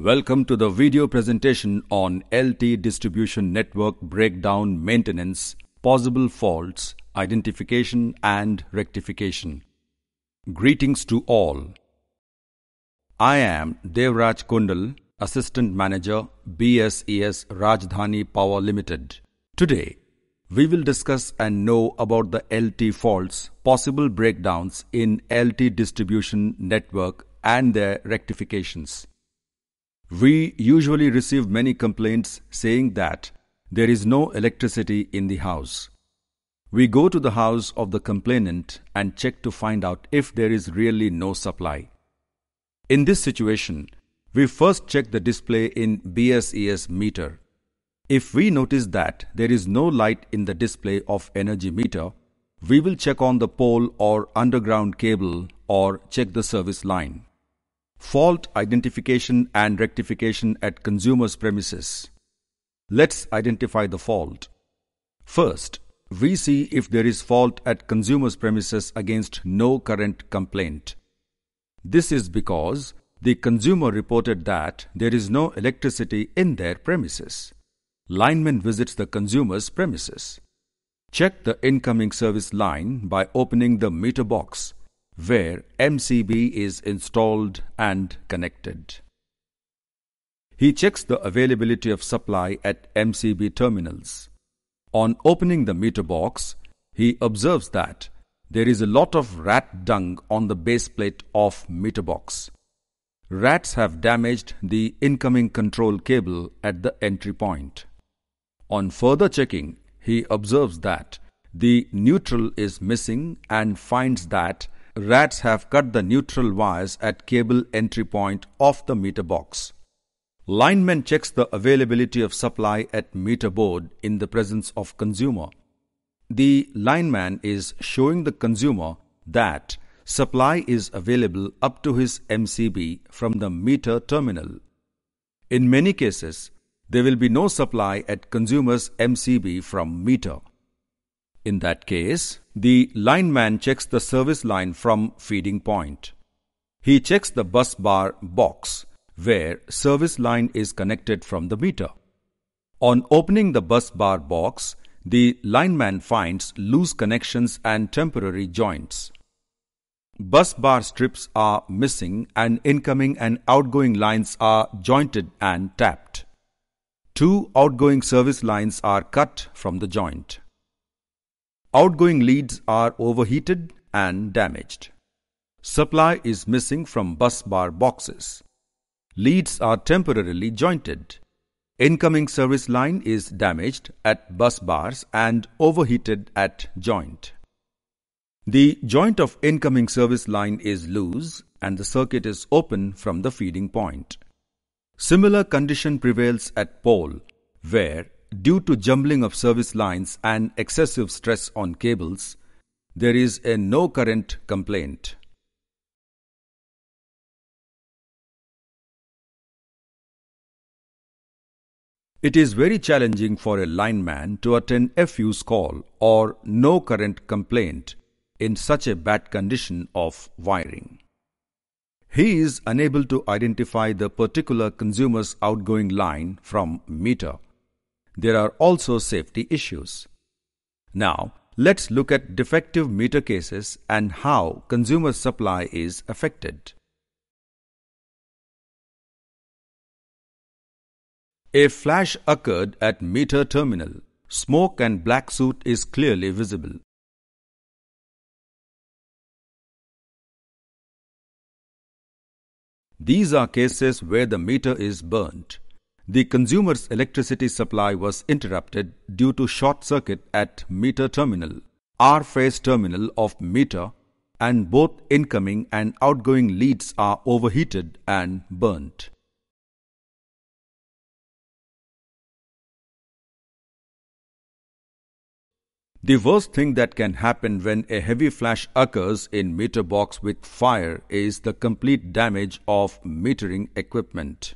Welcome to the video presentation on LT distribution network breakdown maintenance, possible faults, identification and rectification. Greetings to all. I am Devraj Kundal, Assistant Manager, BSES Rajdhani Power Limited. Today, we will discuss and know about the LT faults, possible breakdowns in LT distribution network and their rectifications. We usually receive many complaints saying that there is no electricity in the house. We go to the house of the complainant and check to find out if there is really no supply. In this situation, we first check the display in BSES meter. If we notice that there is no light in the display of energy meter, we will check on the pole or underground cable or check the service line. Fault identification and rectification at consumer's premises. Let's identify the fault. First, we see if there is fault at consumer's premises against no current complaint. This is because the consumer reported that there is no electricity in their premises. Lineman visits the consumer's premises. Check the incoming service line by opening the meter box, where MCB is installed and connected. He checks the availability of supply at MCB terminals. On opening the meter box, he observes that there is a lot of rat dung on the base plate of meter box. Rats have damaged the incoming control cable at the entry point. On further checking, he observes that the neutral is missing and finds that rats have cut the neutral wires at cable entry point of the meter box. Lineman checks the availability of supply at meter board in the presence of consumer. The lineman is showing the consumer that supply is available up to his MCB from the meter terminal. In many cases, there will be no supply at consumer's MCB from meter. In that case, the lineman checks the service line from feeding point. He checks the bus bar box where service line is connected from the meter. On opening the bus bar box, the lineman finds loose connections and temporary joints. Bus bar strips are missing and incoming and outgoing lines are jointed and tapped. 2 outgoing service lines are cut from the joint. Outgoing leads are overheated and damaged. Supply is missing from bus bar boxes. Leads are temporarily jointed. Incoming service line is damaged at bus bars and overheated at joint. The joint of incoming service line is loose and the circuit is open from the feeding point. Similar condition prevails at pole, where due to jumbling of service lines and excessive stress on cables, there is a no current complaint. It is very challenging for a lineman to attend a fuse call or no current complaint in such a bad condition of wiring. He is unable to identify the particular consumer's outgoing line from meter. There are also safety issues. Now, let's look at defective meter cases and how consumer supply is affected. A flash occurred at meter terminal. Smoke and black soot is clearly visible. These are cases where the meter is burnt. The consumer's electricity supply was interrupted due to short circuit at meter terminal, R-phase terminal of meter, and both incoming and outgoing leads are overheated and burnt. The worst thing that can happen when a heavy flash occurs in meter box with fire is the complete damage of metering equipment.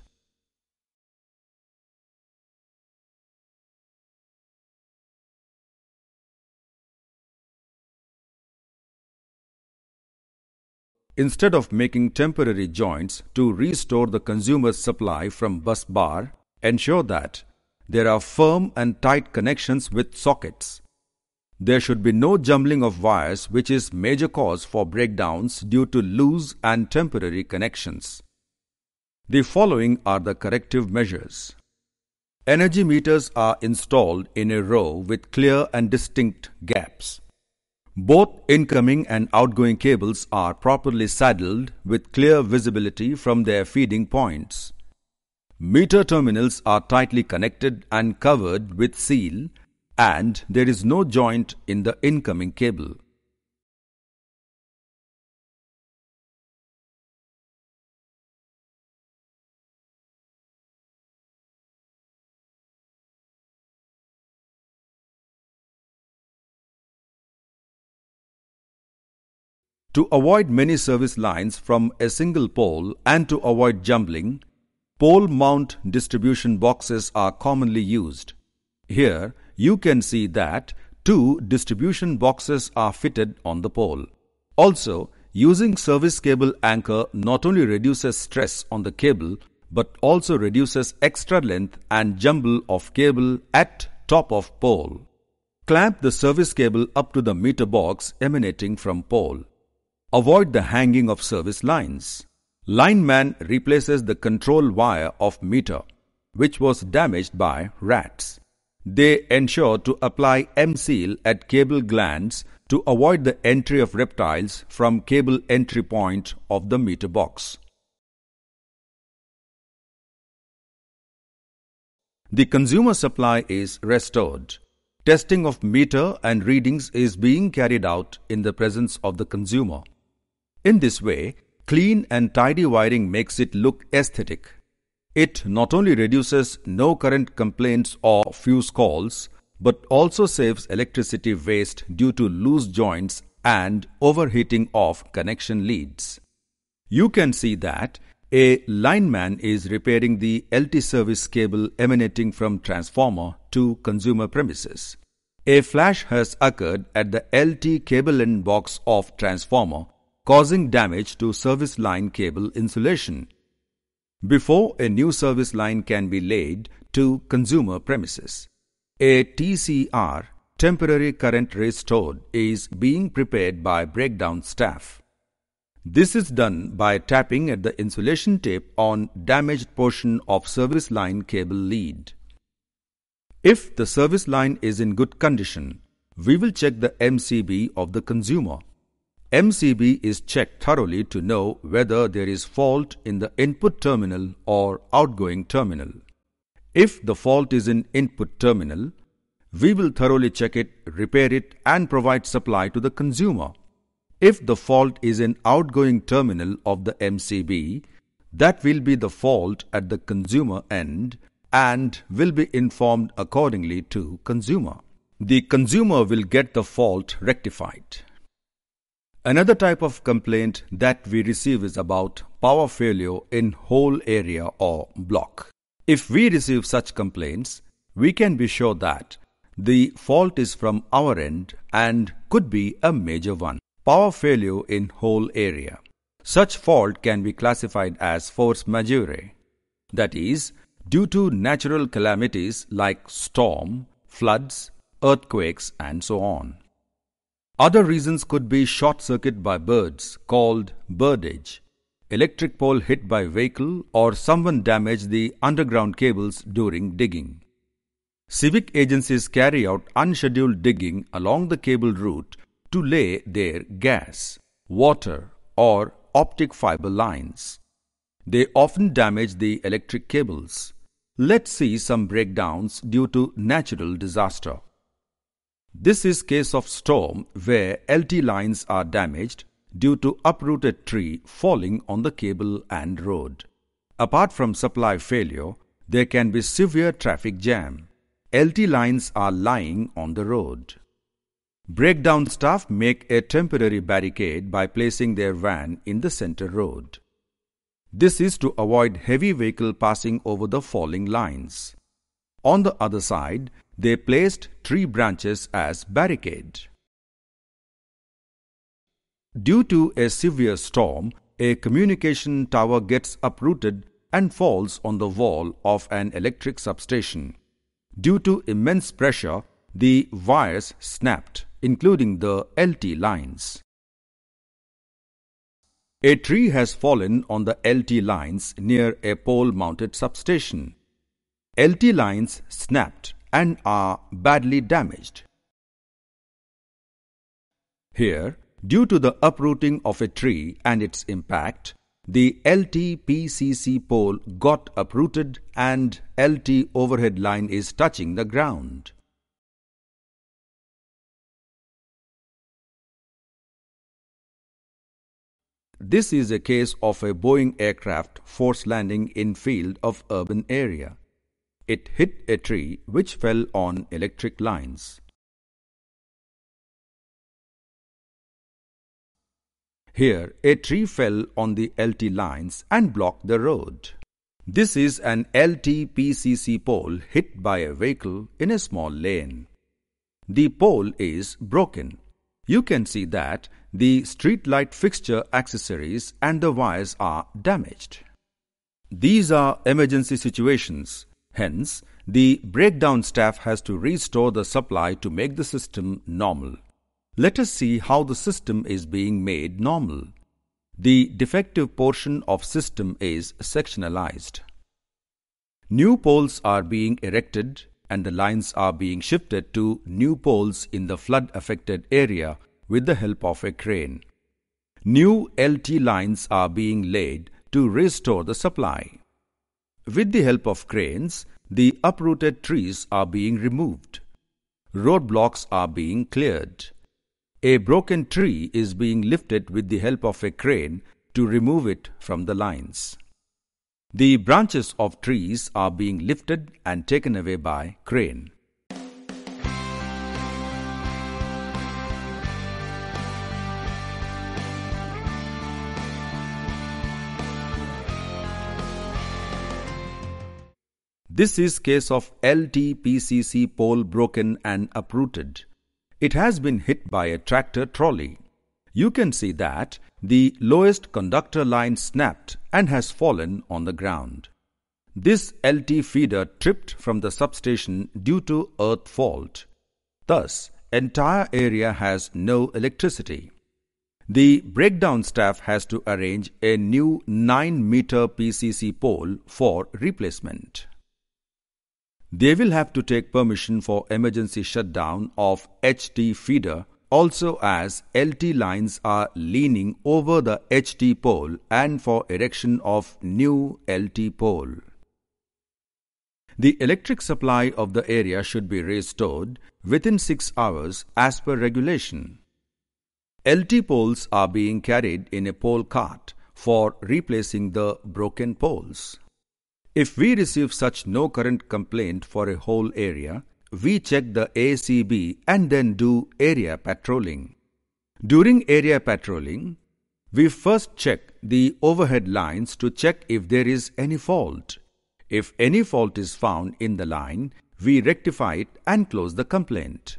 Instead of making temporary joints to restore the consumer's supply from bus bar, ensure that there are firm and tight connections with sockets. There should be no jumbling of wires, which is major cause for breakdowns due to loose and temporary connections. The following are the corrective measures. Energy meters are installed in a row with clear and distinct gaps. Both incoming and outgoing cables are properly saddled with clear visibility from their feeding points. Meter terminals are tightly connected and covered with seal, and there is no joint in the incoming cable. To avoid many service lines from a single pole and to avoid jumbling, pole mount distribution boxes are commonly used. Here, you can see that 2 distribution boxes are fitted on the pole. Also, using service cable anchor not only reduces stress on the cable but also reduces extra length and jumble of cable at top of pole. Clamp the service cable up to the meter box emanating from pole. Avoid the hanging of service lines. Lineman replaces the control wire of meter, which was damaged by rats. They ensure to apply M-seal at cable glands to avoid the entry of reptiles from cable entry point of the meter box. The consumer supply is restored. Testing of meter and readings is being carried out in the presence of the consumer. In this way, clean and tidy wiring makes it look aesthetic. It not only reduces no current complaints or fuse calls, but also saves electricity waste due to loose joints and overheating of connection leads. You can see that a lineman is repairing the LT service cable emanating from transformer to consumer premises. A flash has occurred at the LT cable end box of transformer, causing damage to service line cable insulation. Before a new service line can be laid to consumer premises, a TCR, temporary current restored, is being prepared by breakdown staff. This is done by tapping at the insulation tape on damaged portion of service line cable lead. If the service line is in good condition, we will check the MCB of the consumer. MCB is checked thoroughly to know whether there is fault in the input terminal or outgoing terminal. If the fault is in input terminal, we will thoroughly check it, repair it and provide supply to the consumer. If the fault is in outgoing terminal of the MCB, that will be the fault at the consumer end and will be informed accordingly to consumer. The consumer will get the fault rectified. Another type of complaint that we receive is about power failure in whole area or block. If we receive such complaints, we can be sure that the fault is from our end and could be a major one. Power failure in whole area. Such fault can be classified as force majeure, that is, due to natural calamities like storm, floods, earthquakes and so on. Other reasons could be short circuit by birds called birdage, electric pole hit by vehicle or someone damaged the underground cables during digging. Civic agencies carry out unscheduled digging along the cable route to lay their gas, water or optic fiber lines. They often damage the electric cables. Let's see some breakdowns due to natural disaster. This is case of storm where LT lines are damaged due to uprooted tree falling on the cable and road. Apart from supply failure, there can be severe traffic jam. LT lines are lying on the road. Breakdown staff make a temporary barricade by placing their van in the center road. This is to avoid heavy vehicle passing over the falling lines. On the other side, they placed tree branches as barricade. Due to a severe storm, a communication tower gets uprooted and falls on the wall of an electric substation. Due to immense pressure, the wires snapped, including the LT lines. A tree has fallen on the LT lines near a pole-mounted substation. LT lines snapped and are badly damaged. Here, due to the uprooting of a tree and its impact, the LT-PCC pole got uprooted and LT overhead line is touching the ground. This is a case of a Boeing aircraft force landing in field of urban area. It hit a tree which fell on electric lines. Here, a tree fell on the LT lines and blocked the road. This is an LT-PCC pole hit by a vehicle in a small lane. The pole is broken. You can see that the street light fixture accessories and the wires are damaged. These are emergency situations. Hence, the breakdown staff has to restore the supply to make the system normal. Let us see how the system is being made normal. The defective portion of system is sectionalized. New poles are being erected and the lines are being shifted to new poles in the flood-affected area with the help of a crane. New LT lines are being laid to restore the supply. With the help of cranes, the uprooted trees are being removed. Roadblocks are being cleared. A broken tree is being lifted with the help of a crane to remove it from the lines. The branches of trees are being lifted and taken away by crane. This is case of LT-PCC pole broken and uprooted. It has been hit by a tractor trolley. You can see that the lowest conductor line snapped and has fallen on the ground. This LT feeder tripped from the substation due to earth fault. Thus, entire area has no electricity. The breakdown staff has to arrange a new 9-meter PCC pole for replacement. They will have to take permission for emergency shutdown of HT feeder also, as LT lines are leaning over the HT pole, and for erection of new LT pole. The electric supply of the area should be restored within 6 hours as per regulation. LT poles are being carried in a pole cart for replacing the broken poles. If we receive such no current complaint for a whole area, we check the ACB and then do area patrolling. During area patrolling, we first check the overhead lines to check if there is any fault. If any fault is found in the line, we rectify it and close the complaint.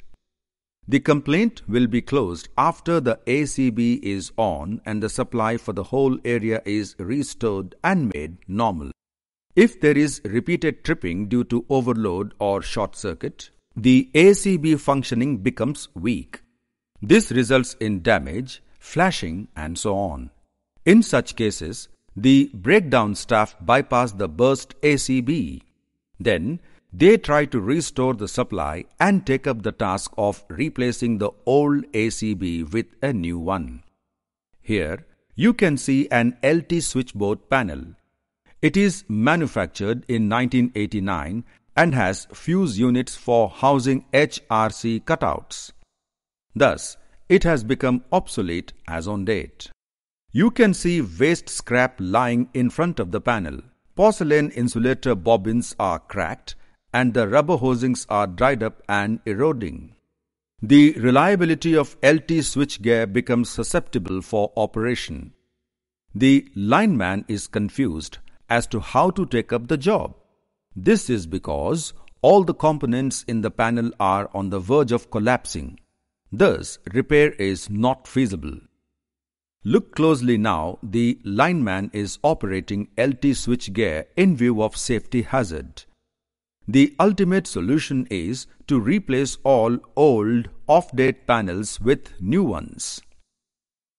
The complaint will be closed after the ACB is on and the supply for the whole area is restored and made normal. If there is repeated tripping due to overload or short circuit, the ACB functioning becomes weak. This results in damage, flashing, and so on. In such cases, the breakdown staff bypass the burst ACB. Then, they try to restore the supply and take up the task of replacing the old ACB with a new one. Here, you can see an LT switchboard panel. It is manufactured in 1989 and has fuse units for housing HRC cutouts. Thus, it has become obsolete as on date. You can see waste scrap lying in front of the panel. Porcelain insulator bobbins are cracked and the rubber housings are dried up and eroding. The reliability of LT switchgear becomes susceptible for operation. The lineman is confused as to how to take up the job. This is because all the components in the panel are on the verge of collapsing. Thus, repair is not feasible. Look closely now. The lineman is operating LT switchgear in view of safety hazard. The ultimate solution is to replace all old off-date panels with new ones.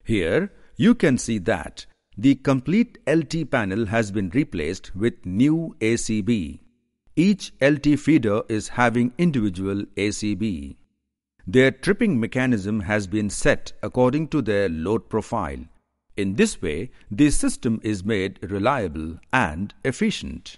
Here you can see that the complete LT panel has been replaced with new ACB. Each LT feeder is having individual ACB. Their tripping mechanism has been set according to their load profile. In this way, the system is made reliable and efficient.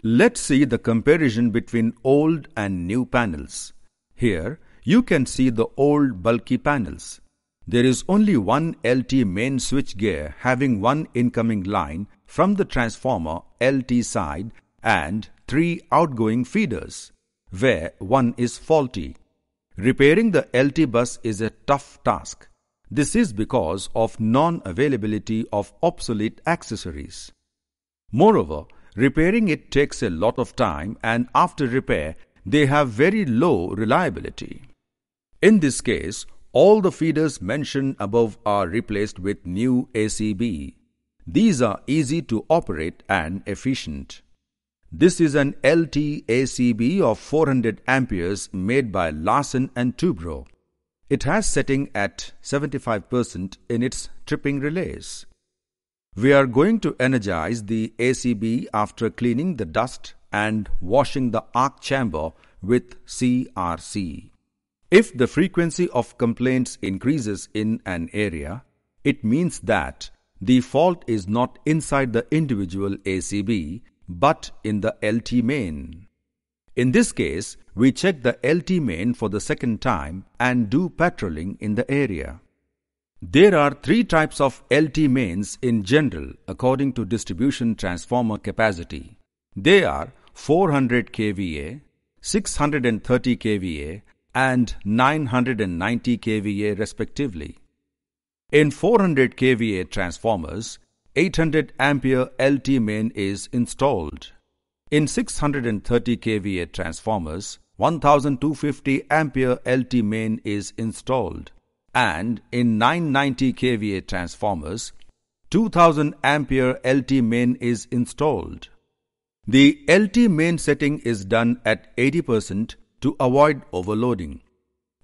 Let's see the comparison between old and new panels. Here, you can see the old bulky panels. There is only one LT main switchgear having one incoming line from the transformer LT side and 3 outgoing feeders, where one is faulty. Repairing the LT bus is a tough task. This is because of non-availability of obsolete accessories. Moreover, repairing it takes a lot of time, and after repair, they have very low reliability. In this case, all the feeders mentioned above are replaced with new ACB. These are easy to operate and efficient. This is an LT ACB of 400 amperes made by Larsen & Toubro. It has setting at 75% in its tripping relays. We are going to energize the ACB after cleaning the dust and washing the arc chamber with CRC. If the frequency of complaints increases in an area, it means that the fault is not inside the individual ACB, but in the LT main. In this case, we check the LT main for the second time and do patrolling in the area. There are 3 types of LT mains in general according to distribution transformer capacity. They are 400 kVA, 630 kVA and 990 kVA respectively. In 400 kVA transformers, 800 ampere LT main is installed. In 630 kVA transformers, 1250 ampere LT main is installed. And in 990 kVA transformers, 2000 ampere LT main is installed. The LT main setting is done at 80% to avoid overloading.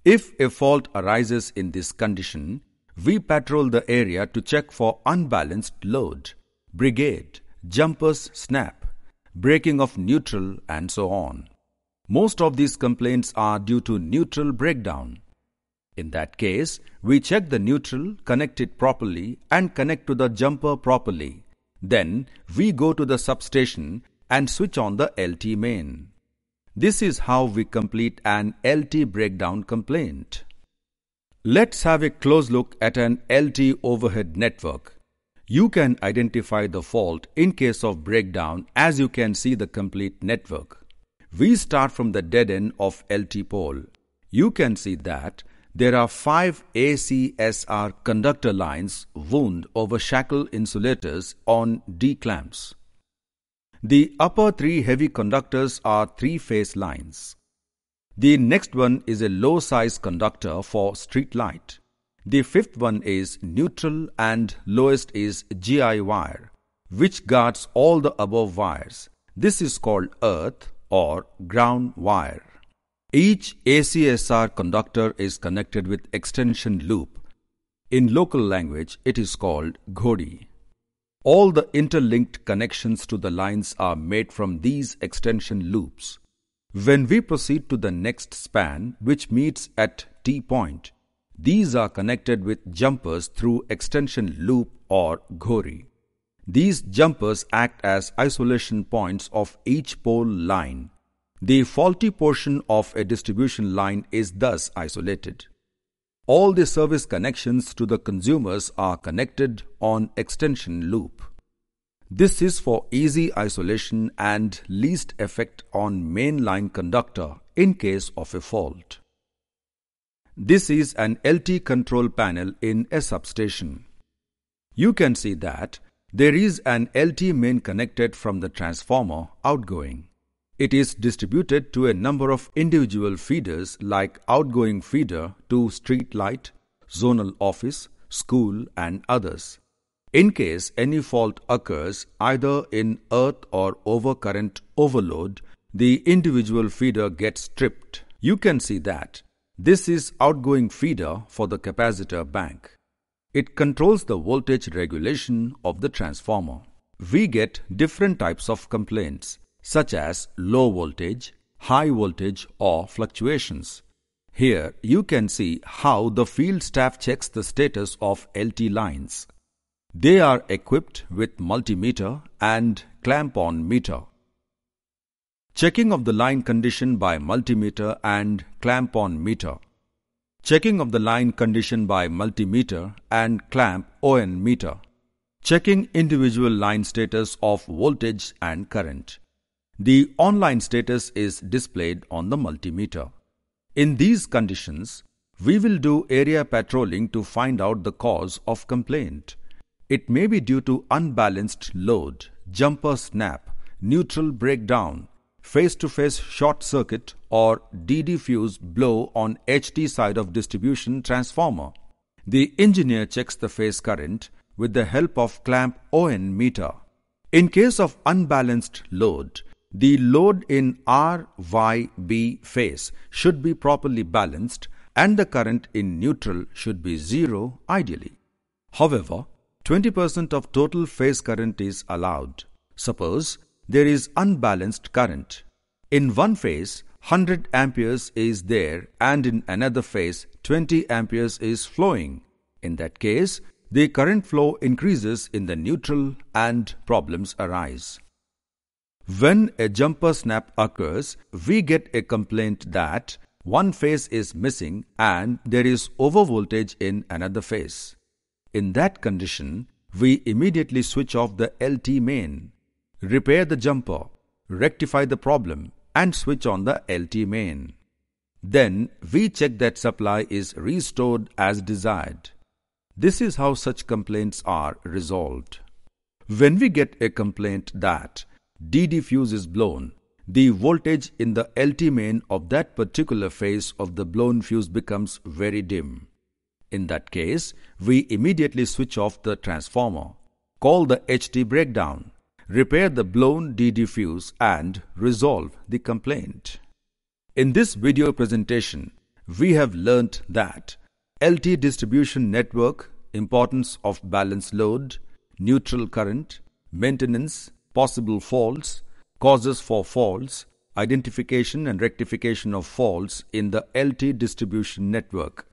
If a fault arises in this condition, we patrol the area to check for unbalanced load, brigade, jumpers snap, breaking of neutral and so on. Most of these complaints are due to neutral breakdown. In that case, we check the neutral, connect it properly and connect to the jumper properly. Then we go to the substation and switch on the LT main. This is how we complete an LT breakdown complaint. Let's have a close look at an LT overhead network. You can identify the fault in case of breakdown as you can see the complete network. We start from the dead end of LT pole. You can see that there are 5 ACSR conductor lines wound over shackle insulators on D clamps. The upper 3 heavy conductors are 3-phase lines. The next one is a low-size conductor for street light. The 5th one is neutral and lowest is GI wire, which guards all the above wires. This is called earth or ground wire. Each ACSR conductor is connected with extension loop. In local language, it is called ghodi. All the interlinked connections to the lines are made from these extension loops. When we proceed to the next span, which meets at T point, these are connected with jumpers through extension loop or ghori. These jumpers act as isolation points of each pole line. The faulty portion of a distribution line is thus isolated. All the service connections to the consumers are connected on extension loop. This is for easy isolation and least effect on main line conductor in case of a fault. This is an LT control panel in a substation. You can see that there is an LT main connected from the transformer outgoing. It is distributed to a number of individual feeders like outgoing feeder to street light, zonal office, school, and others. In case any fault occurs either in earth or overcurrent overload, the individual feeder gets tripped. You can see that this is outgoing feeder for the capacitor bank. It controls the voltage regulation of the transformer. We get different types of complaints such as low voltage, high voltage or fluctuations. Here you can see how the field staff checks the status of LT lines. They are equipped with multimeter and clamp-on meter. Checking of the line condition by multimeter and clamp-on meter. Checking of the line condition by multimeter and clamp-on meter. Checking individual line status of voltage and current. The on-line status is displayed on the multimeter. In these conditions, we will do area patrolling to find out the cause of complaint. It may be due to unbalanced load, jumper snap, neutral breakdown, face-to-face short circuit or DD fuse blow on HT side of distribution transformer. The engineer checks the phase current with the help of clamp-on meter. In case of unbalanced load, the load in RYB phase should be properly balanced and the current in neutral should be zero ideally. However, 20% of total phase current is allowed. Suppose there is unbalanced current. In one phase, 100 amperes is there and in another phase, 20 amperes is flowing. In that case, the current flow increases in the neutral and problems arise. When a jumper snap occurs, we get a complaint that one phase is missing and there is overvoltage in another phase. In that condition, we immediately switch off the LT main, repair the jumper, rectify the problem and switch on the LT main. Then we check that supply is restored as desired. This is how such complaints are resolved. When we get a complaint that DD fuse is blown, the voltage in the LT main of that particular phase of the blown fuse becomes very dim. In that case, we immediately switch off the transformer, call the HT breakdown, repair the blown DD fuse and resolve the complaint. In this video presentation, we have learnt that LT distribution network, importance of balance load, neutral current, maintenance, possible faults, causes for faults, identification and rectification of faults in the LT distribution network.